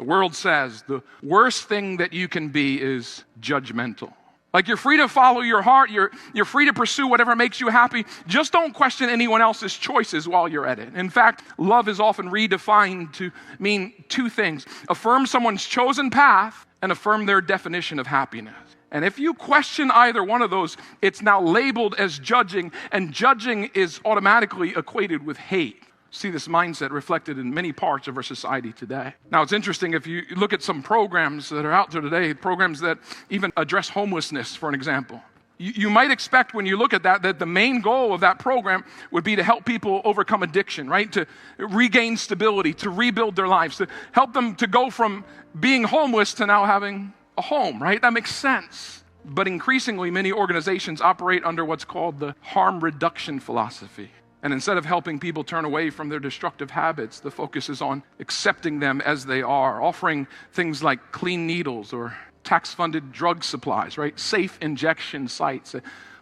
The world says the worst thing that you can be is judgmental. Like, you're free to follow your heart, you're free to pursue whatever makes you happy. Just don't question anyone else's choices while you're at it. In fact, love is often redefined to mean two things: affirm someone's chosen path and affirm their definition of happiness. And if you question either one of those, it's now labeled as judging, and judging is automatically equated with hate. See this mindset reflected in many parts of our society today. Now, it's interesting if you look at some programs that are out there today, programs that even address homelessness, for an example. You might expect when you look at that the main goal of that program would be to help people overcome addiction, right? To regain stability, to rebuild their lives, to help them to go from being homeless to now having a home, right? That makes sense. But increasingly, many organizations operate under what's called the harm reduction philosophy. And instead of helping people turn away from their destructive habits, the focus is on accepting them as they are, offering things like clean needles or tax-funded drug supplies, right? Safe injection sites,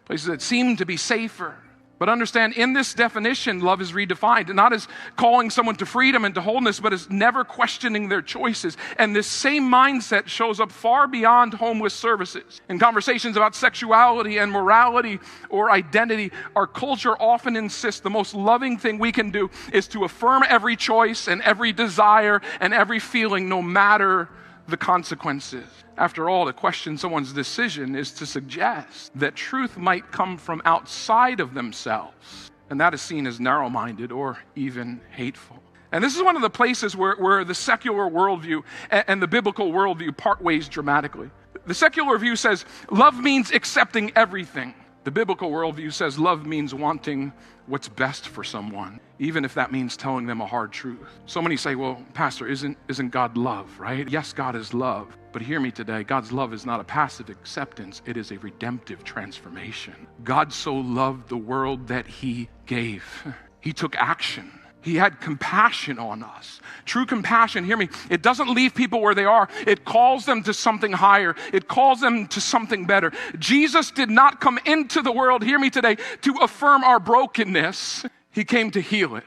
places that seem to be safer. But understand, in this definition, love is redefined, not as calling someone to freedom and to wholeness, but as never questioning their choices. And this same mindset shows up far beyond homeless services. In conversations about sexuality and morality or identity, our culture often insists the most loving thing we can do is to affirm every choice and every desire and every feeling, no matter the consequences. After all, to question someone's decision is to suggest that truth might come from outside of themselves, and that is seen as narrow-minded or even hateful. And this is one of the places where the secular worldview and the biblical worldview part ways dramatically. The secular view says love means accepting everything. The biblical worldview says love means wanting what's best for someone, even if that means telling them a hard truth. So many say, well, Pastor, isn't God love, right? Yes, God is love. But hear me today, God's love is not a passive acceptance, it is a redemptive transformation. God so loved the world that he gave. He took action. He had compassion on us. True compassion, hear me, it doesn't leave people where they are. It calls them to something higher. It calls them to something better. Jesus did not come into the world, hear me today, to affirm our brokenness. He came to heal it.